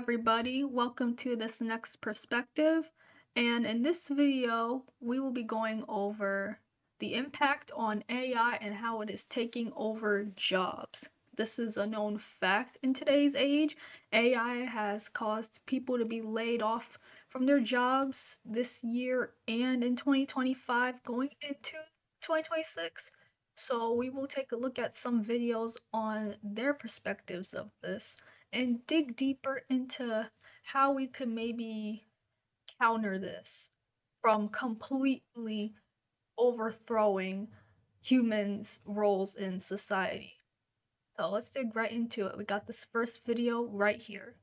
everybody, welcome to this next perspective. And in this video, we will be going over the impact on AI and how it is taking over jobs. This is a known fact in today's age. AI has caused people to be laid off from their jobs this year and in 2025 going into 2026. So we will take a look at some videos on their perspectives of this and dig deeper into how we could maybe counter this from completely overthrowing humans' roles in society. So let's dig right into it. We got this first video right here.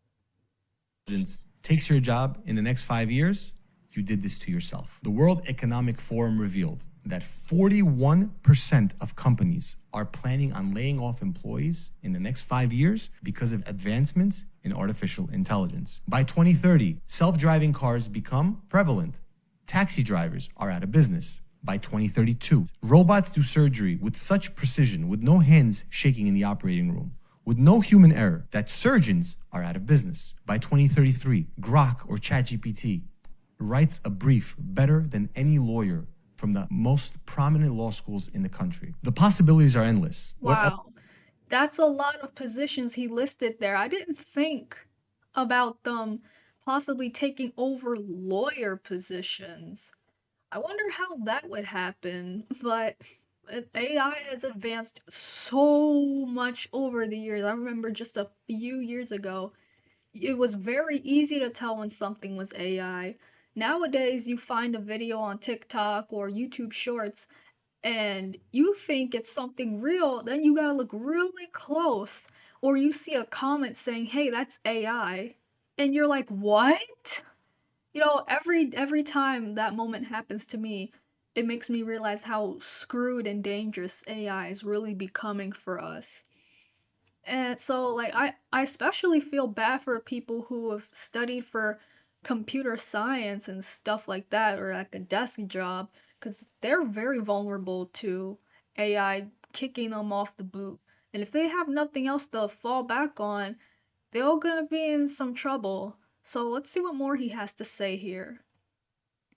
Takes your job in the next 5 years, you did this to yourself. The World Economic Forum revealed that 41% of companies are planning on laying off employees in the next 5 years because of advancements in artificial intelligence. By 2030, self-driving cars become prevalent. Taxi drivers are out of business. By 2032, robots do surgery with such precision, with no hands shaking in the operating room, with no human error, that surgeons are out of business. By 2033, Grok or ChatGPT writes a brief better than any lawyer from the most prominent law schools in the country. The possibilities are endless. Wow, that's a lot of positions he listed there. I didn't think about them possibly taking over lawyer positions. I wonder how that would happen, but AI has advanced so much over the years. I remember just a few years ago, it was very easy to tell when something was AI. Nowadays, you find a video on TikTok or YouTube Shorts and you think it's something real, then you gotta look really close, or you see a comment saying, "Hey, that's AI," and you're like, "What?" Every time that moment happens to me, it makes me realize how screwed and dangerous AI is really becoming for us. And so like I especially feel bad for people who have studied for computer science and stuff like that or like a desk job because they're very vulnerable to AI kicking them off the boot. And if they have nothing else to fall back on, they're gonna be in some trouble. So let's see what more he has to say here.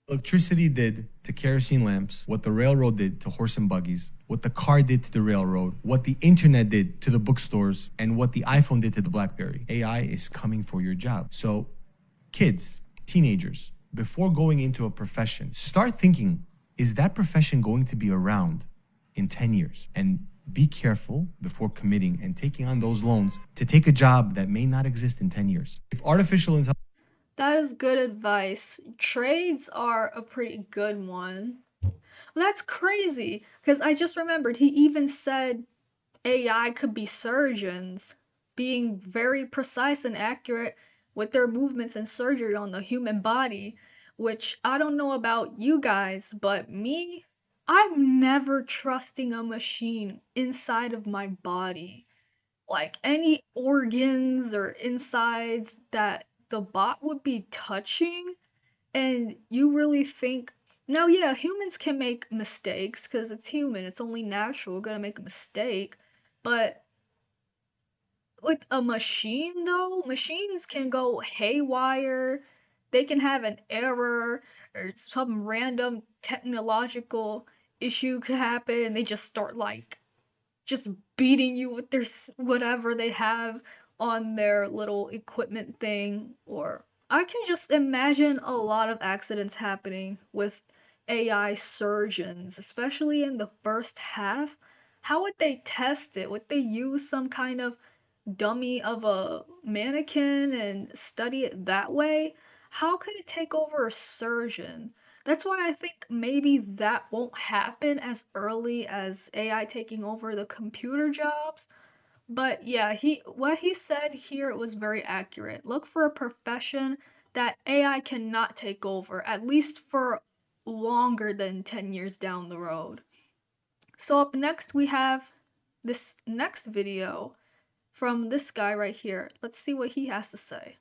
Electricity did to kerosene lamps, what the railroad did to horse and buggies, what the car did to the railroad, what the internet did to the bookstores, and what the iPhone did to the BlackBerry. AI is coming for your job. So kids, teenagers, before going into a profession, start thinking, is that profession going to be around in 10 years? And be careful before committing and taking on those loans to take a job that may not exist in 10 years. If artificial intelligence That is good advice. Trades are a pretty good one. Well, that's crazy because I just remembered he even said AI could be surgeons, being very precise and accurate with their movements and surgery on the human body, which I don't know about you guys, but me, I'm never trusting a machine inside of my body. Like any organs or insides that the bot would be touching, and you really think, no, yeah, humans can make mistakes because it's human, it's only natural, we're gonna make a mistake. But with a machine, though, machines can go haywire, they can have an error, or some random technological issue could happen, and they just start like just beating you with their whatever they have on their little equipment thing. Or I can just imagine a lot of accidents happening with AI surgeons, especially in the first half. How would they test it? Would they use some kind of dummy of a mannequin and study it that way? How could it take over a surgeon? That's why I think maybe that won't happen as early as AI taking over the computer jobs. But yeah, he what he said here was very accurate. Look for a profession that AI cannot take over, at least for longer than 10 years down the road. So up next we have this next video from this guy right here. Let's see what he has to say.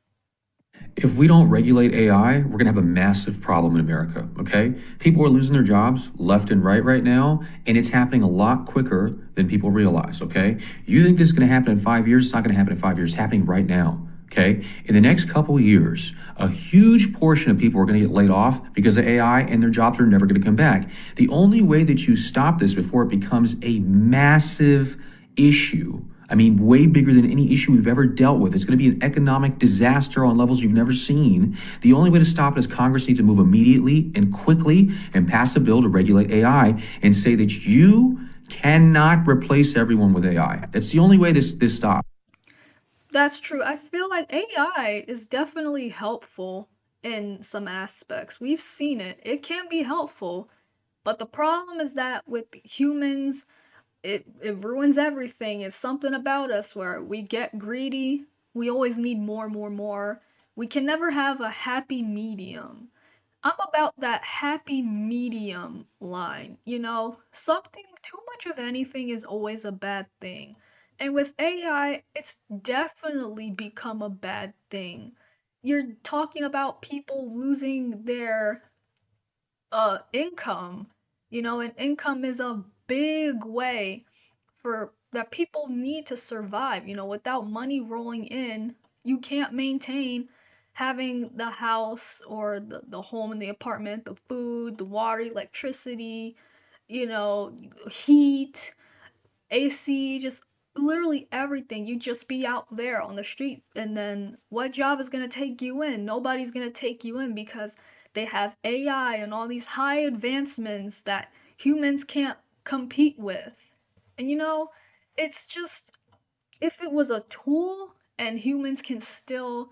If we don't regulate AI, we're going to have a massive problem in America, okay? People are losing their jobs left and right now, and it's happening a lot quicker than people realize, okay? You think this is going to happen in 5 years? It's not going to happen in 5 years. It's happening right now, okay? Okay. In the next couple of years, a huge portion of people are going to get laid off because of AI and their jobs are never going to come back. The only way that you stop this before it becomes a massive issue, I mean, way bigger than any issue we've ever dealt with. It's going to be an economic disaster on levels you've never seen. The only way to stop it is Congress needs to move immediately and quickly and pass a bill to regulate AI and say that you cannot replace everyone with AI. That's the only way this stops. That's true. I feel like AI is definitely helpful in some aspects. We've seen it. It can be helpful, but the problem is that with humans, it ruins everything. It's something about us where we get greedy. We always need more, more, more. We can never have a happy medium. I'm about that happy medium line. Something too much of anything is always a bad thing. And with AI, it's definitely become a bad thing. You're talking about people losing their income, and income is a big way for that people need to survive. Without money rolling in, you can't maintain having the house or the home and the apartment, the food, the water, electricity, you know, heat, AC, just literally everything. You just be out there on the street, and then what job is going to take you in? Nobody's going to take you in because they have AI and all these high advancements that humans can't compete with. And it's just, if it was a tool and humans can still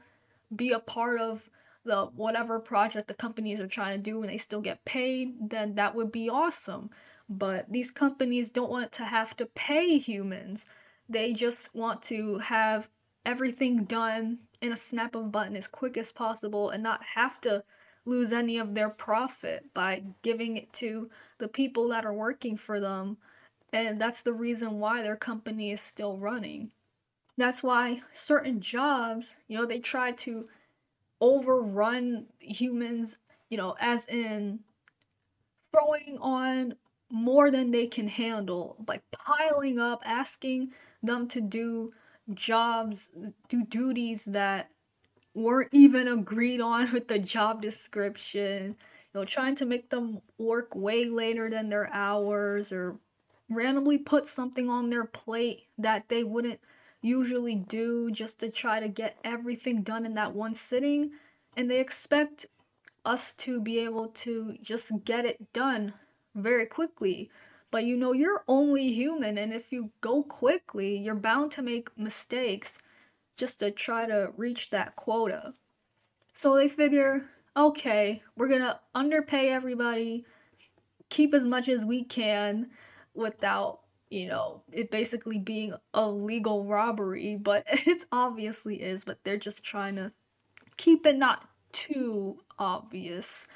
be a part of the whatever project the companies are trying to do and they still get paid, then that would be awesome. But these companies don't want to have to pay humans. They just want to have everything done in a snap of a button as quick as possible and not have to lose any of their profit by giving it to the people that are working for them. And that's the reason why their company is still running. That's why certain jobs, they try to overrun humans, as in throwing on more than they can handle, like piling up, asking them to do jobs, do duties that weren't even agreed on with the job description, trying to make them work way later than their hours or randomly put something on their plate that they wouldn't usually do just to try to get everything done in that one sitting. And they expect us to be able to just get it done very quickly. But you're only human, and if you go quickly, you're bound to make mistakes just to try to reach that quota. So they figure, okay, we're gonna underpay everybody, keep as much as we can without, it basically being a legal robbery, but it obviously is, but they're just trying to keep it not too obvious.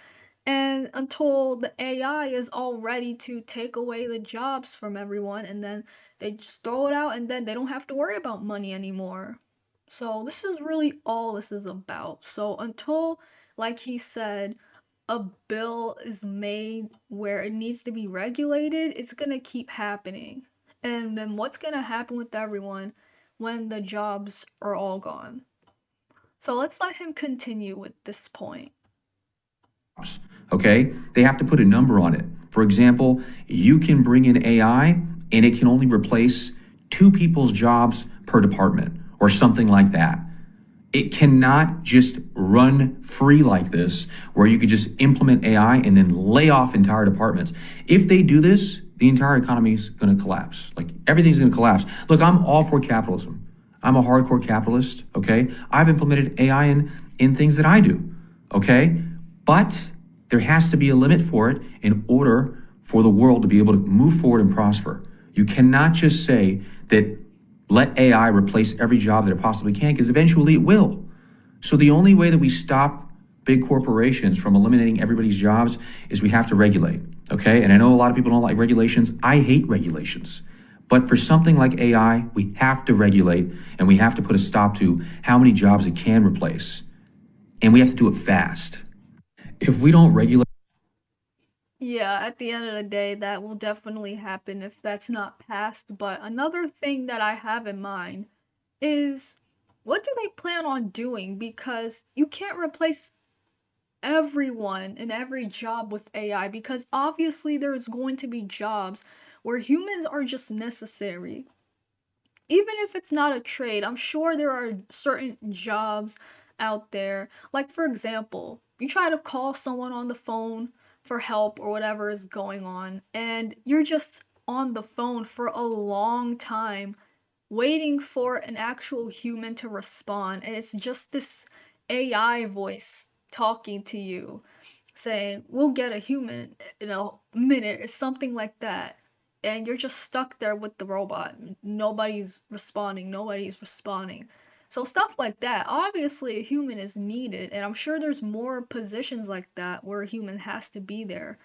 And until the AI is all ready to take away the jobs from everyone, and then they just throw it out, and then they don't have to worry about money anymore. So, this is really all this is about. So, until, like he said, a bill is made where it needs to be regulated, it's gonna keep happening. And then what's gonna happen with everyone when the jobs are all gone? So, let's let him continue with this point. Okay? They have to put a number on it. For example, you can bring in AI and it can only replace 2 people's jobs per department or something like that. It cannot just run free like this, where you could just implement AI and then lay off entire departments. If they do this, the entire economy is going to collapse. Like everything's going to collapse. Look, I'm all for capitalism. I'm a hardcore capitalist. Okay. I've implemented AI in things that I do. Okay. But there has to be a limit for it in order for the world to be able to move forward and prosper. You cannot just say that let AI replace every job that it possibly can, because eventually it will. So the only way that we stop big corporations from eliminating everybody's jobs is we have to regulate, okay? And I know a lot of people don't like regulations. I hate regulations. But for something like AI, we have to regulate and we have to put a stop to how many jobs it can replace. And we have to do it fast. If we don't regulate, Yeah, at the end of the day, that will definitely happen if that's not passed. But another thing that I have in mind is What do they plan on doing? Because you can't replace everyone in every job with AI, because obviously there's going to be jobs where humans are just necessary. Even if it's not a trade, I'm sure there are certain jobs out there. Like, for example, you try to call someone on the phone for help or whatever is going on, and you're just on the phone for a long time waiting for an actual human to respond, and it's just this AI voice talking to you saying, "We'll get a human in a minute," or something like that. And you're just stuck there with the robot. Nobody's responding, nobody's responding. So, stuff like that. Obviously, a human is needed, and I'm sure there's more positions like that where a human has to be there.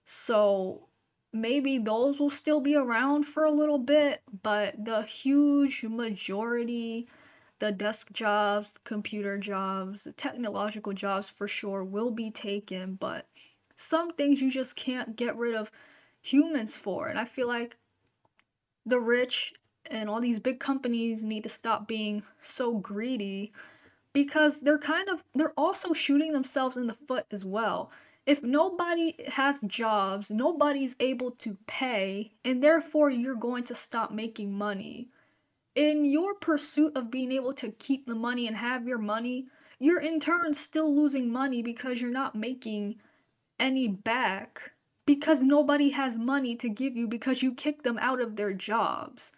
So, maybe those will still be around for a little bit, but the huge majority, the desk jobs, computer jobs, the technological jobs for sure will be taken, but some things you just can't get rid of humans for. And I feel like the rich and all these big companies need to stop being so greedy, because they're also shooting themselves in the foot as well. If nobody has jobs, nobody's able to pay, and therefore you're going to stop making money. In your pursuit of being able to keep the money and have your money, you're in turn still losing money because you're not making any back, because nobody has money to give you because you kick them out of their jobs.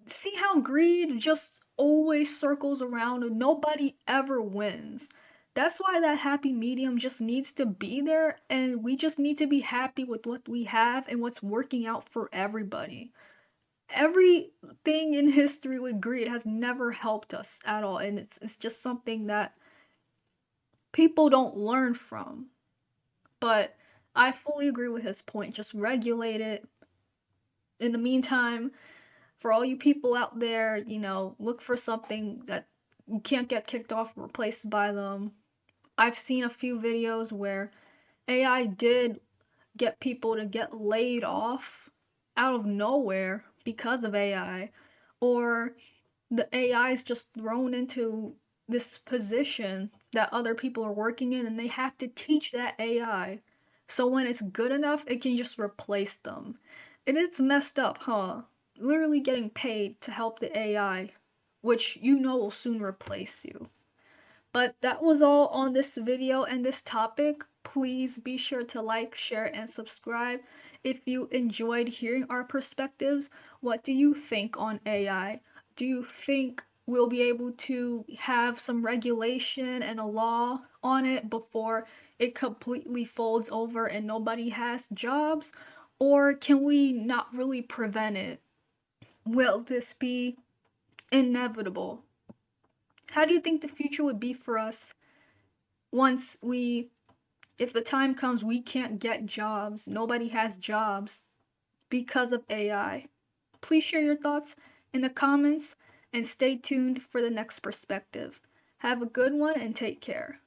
See how greed just always circles around and nobody ever wins. That's why that happy medium just needs to be there, and we just need to be happy with what we have and what's working out for everybody. Everything in history with greed has never helped us at all, and it's just something that people don't learn from. But I fully agree with his point. Just regulate it. In the meantime, for all you people out there, look for something that you can't get kicked off or replaced by them. I've seen a few videos where AI did get people to get laid off out of nowhere because of AI, or the AI is just thrown into this position that other people are working in and they have to teach that AI. So when it's good enough, it can just replace them. And it's messed up, huh? Literally getting paid to help the AI, which will soon replace you. But that was all on this video and this topic. Please be sure to like, share, and subscribe. If you enjoyed hearing our perspectives, what do you think on AI? Do you think we'll be able to have some regulation and a law on it before it completely folds over and nobody has jobs? Or can we not really prevent it? Will this be inevitable? How do you think the future would be for us once if the time comes we can't get jobs, nobody has jobs because of AI? Please share your thoughts in the comments and stay tuned for the next perspective. Have a good one and take care.